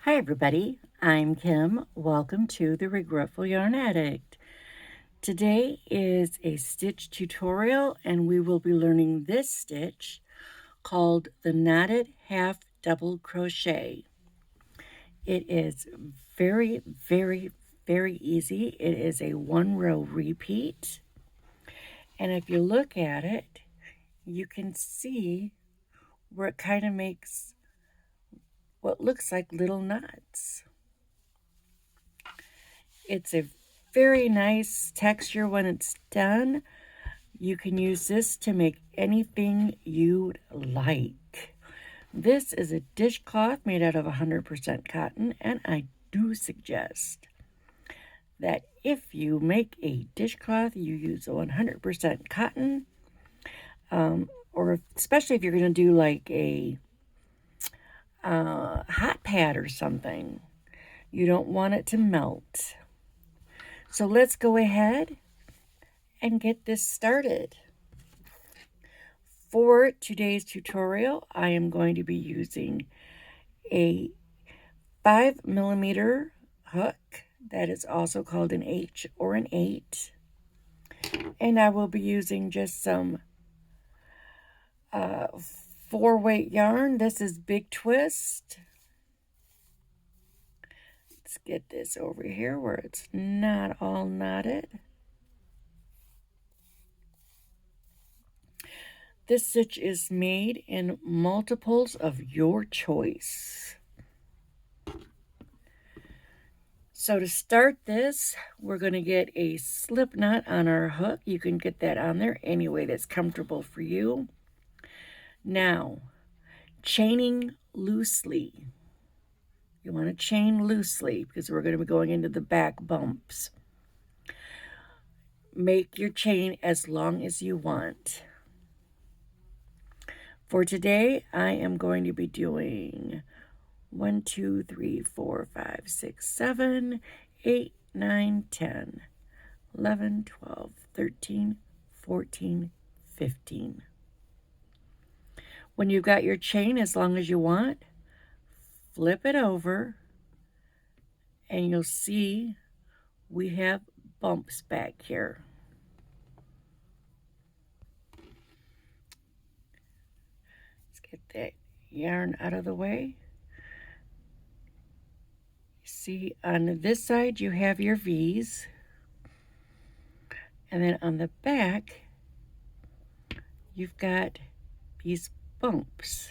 Hi everybody, I'm Kim. Welcome to the Regretful Yarn Addict. Today is a stitch tutorial and we will be learning this stitch called the knotted half double crochet. It is very, very, very easy. It is a 1-row repeat. And if you look at it, you can see where it kind of makes what looks like little knots. It's a very nice texture when it's done. You can use this to make anything you'd like. This is a dishcloth made out of 100% cotton, and I do suggest that if you make a dishcloth, you use a 100% cotton, or especially if you're going to do like a hot pad or something. You don't want it to melt. So let's go ahead and get this started. For today's tutorial, I am going to be using a 5mm hook that is also called an H or an 8. And I will be using just some 4-weight yarn. This is Big Twist. Let's get this over here where it's not all knotted. This stitch is made in multiples of your choice. So to start this, we're going to get a slip knot on our hook. You can get that on there any way that's comfortable for you. Now, chaining loosely. You want to chain loosely because we're going to be going into the back bumps. Make your chain as long as you want. For today, I am going to be doing 1, 2, 3, 4, 5, 6, 7, 8, 9, 10, 11, 12, 13, 14, 15. When you've got your chain as long as you want, flip it over and you'll see we have bumps back here. Let's get that yarn out of the way. See, on this side you have your V's, and then on the back you've got these bumps.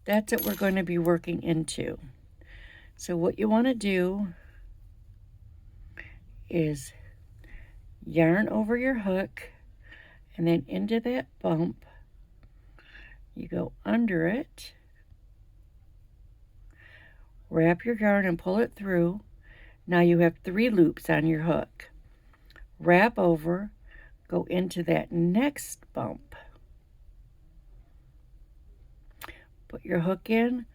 That's what we're going to be working into. So what you want to do is yarn over your hook and then into that bump. You go under it, wrap your yarn and pull it through. Now you have 3 loops on your hook. Wrap over, go into that next bump. Put your hook in,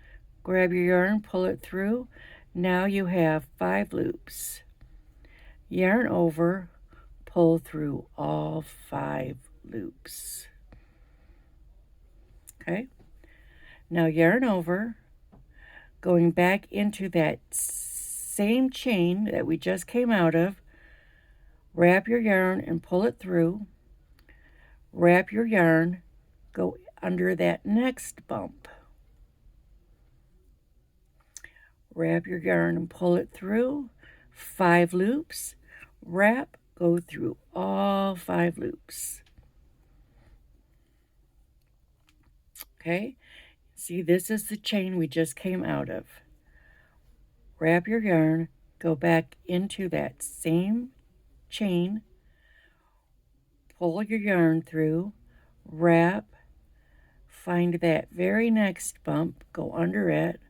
grab your yarn, pull it through. Now you have 5 loops. Yarn over, pull through all 5 loops. Okay? Now yarn over, going back into that same chain that we just came out of. Wrap your yarn and pull it through. Wrap your yarn, go under that next bump. Wrap your yarn and pull it through. 5 loops. Wrap, go through all 5 loops. Okay, see, this is the chain we just came out of. Wrap your yarn, go back into that same chain, pull your yarn through, wrap, find that very next bump, go under it,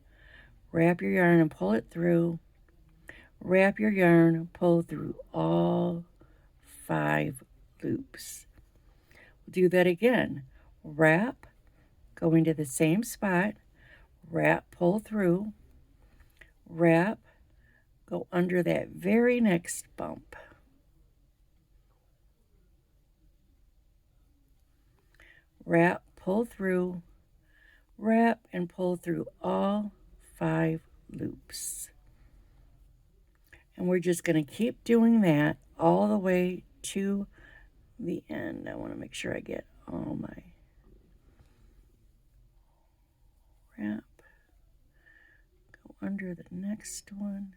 wrap your yarn and pull it through, wrap your yarn, pull through all 5 loops. We'll do that again. Wrap, go into the same spot, wrap, pull through, wrap, go under that very next bump. Wrap, pull through, wrap, and pull through all 5 loops. And we're just going to keep doing that all the way to the end. I want to make sure I get all my wrap. Go under the next one.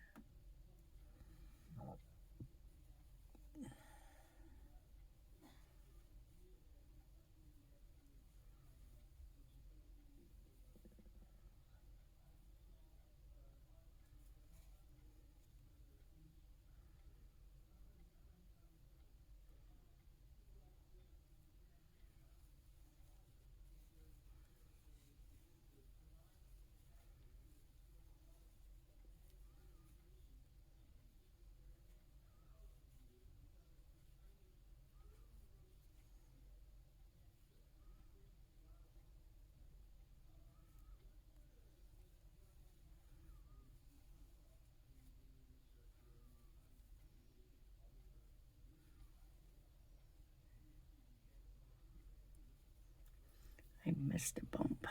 I missed a bump.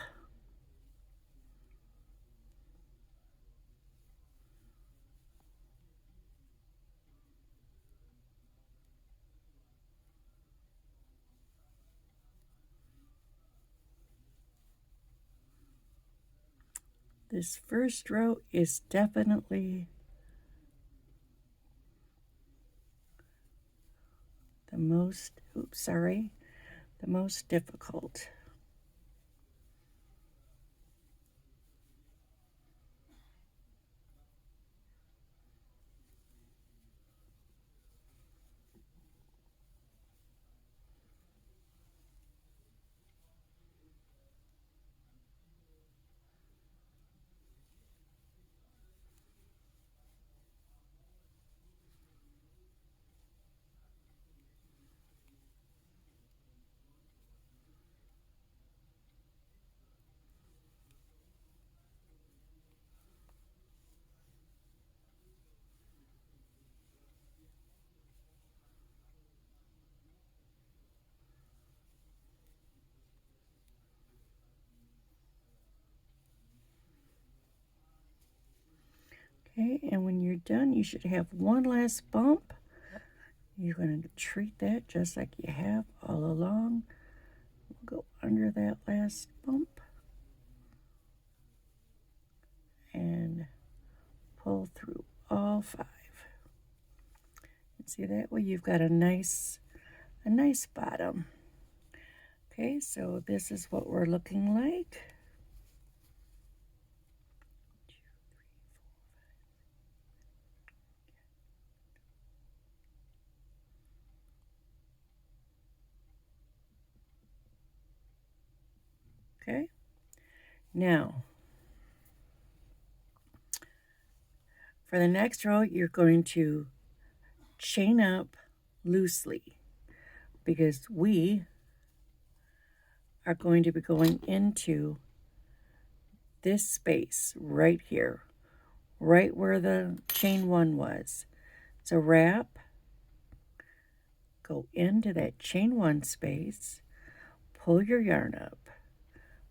This first row is definitely the most, the most difficult. Okay, and when you're done, you should have one last bump. You're going to treat that just like you have all along. We'll go under that last bump and pull through all 5. And see, that way you've got a nice bottom. Okay, so this is what we're looking like. Okay, now for the next row, you're going to chain up loosely because we are going to be going into this space right here, right where the chain 1 was. So wrap, go into that chain 1 space, pull your yarn up,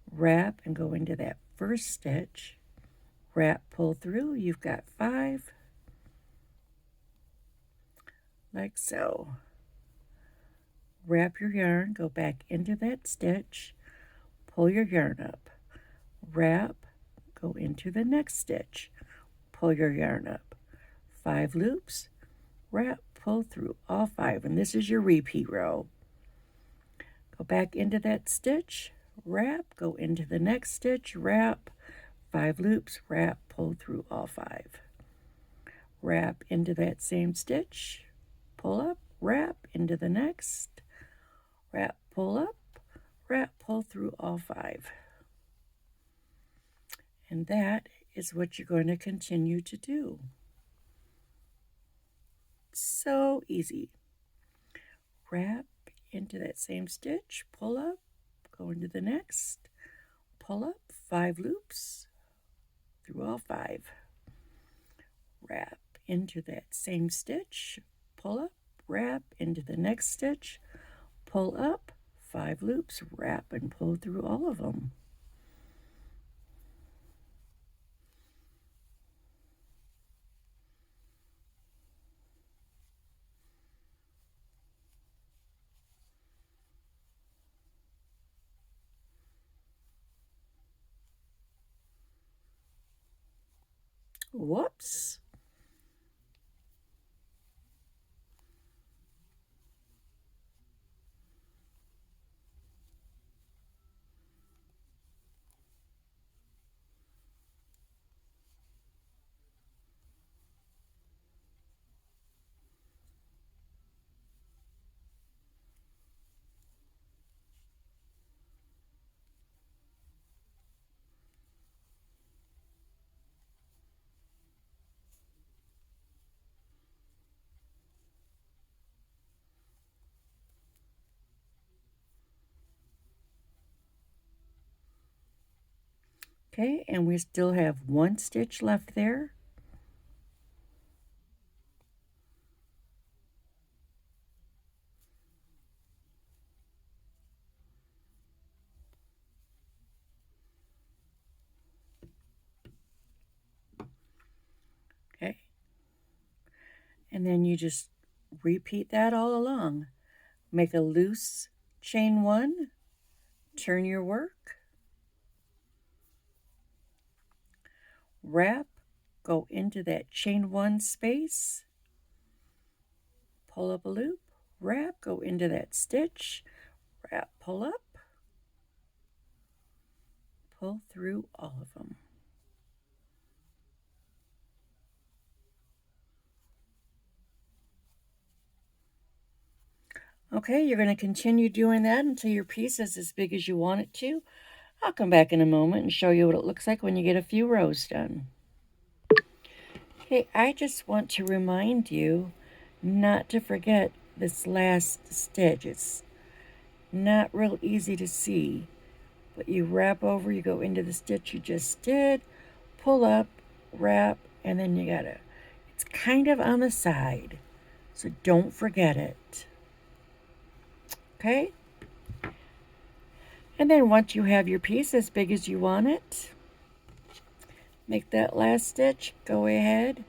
wrap and go into that first stitch, wrap, pull through, you've got 5, like so. Wrap your yarn, go back into that stitch, pull your yarn up, wrap, go into the next stitch, pull your yarn up, 5 loops, wrap, pull through all 5, and this is your repeat row. Go back into that stitch, wrap, go into the next stitch, wrap, 5 loops, wrap, pull through all 5. Wrap into that same stitch, pull up, wrap into the next, wrap, pull up, wrap, pull through all 5. And that is what you're going to continue to do. So easy. Wrap into that same stitch, pull up, go into the next, pull up, 5 loops through all 5. Wrap into that same stitch, pull up, wrap into the next stitch, pull up, 5 loops, wrap and pull through all of them. Whoops. Okay, and we still have one stitch left there. Okay, and then you just repeat that all along. Make a loose chain 1, turn your work, wrap, go into that chain 1 space, pull up a loop, wrap, go into that stitch, wrap, pull up, pull through all of them. Okay, you're going to continue doing that until your piece is as big as you want it to. I'll come back in a moment and show you what it looks like when you get a few rows done. Okay, I just want to remind you not to forget this last stitch. It's not real easy to see, but you wrap over, you go into the stitch you just did, pull up, wrap, and then you gotta, it's kind of on the side, so don't forget it. Okay? And then once you have your piece as big as you want it, make that last stitch, go ahead,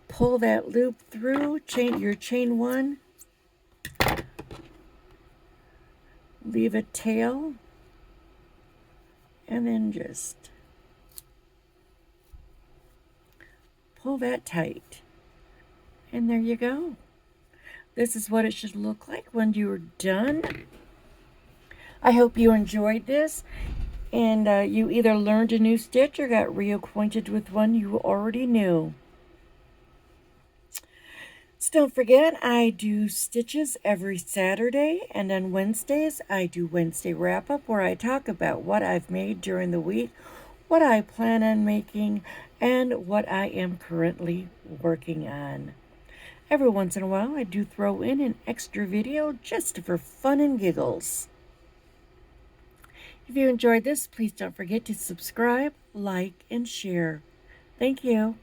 pull that loop through, chain your chain 1, leave a tail, and then just pull that tight. And there you go. This is what it should look like when you're done. I hope you enjoyed this and you either learned a new stitch or got reacquainted with one you already knew. So don't forget, I do stitches every Saturday, and on Wednesdays I do Wednesday wrap-up where I talk about what I've made during the week, what I plan on making, and what I am currently working on. Every once in a while, I do throw in an extra video just for fun and giggles. If you enjoyed this, please don't forget to subscribe, like, and share. Thank you.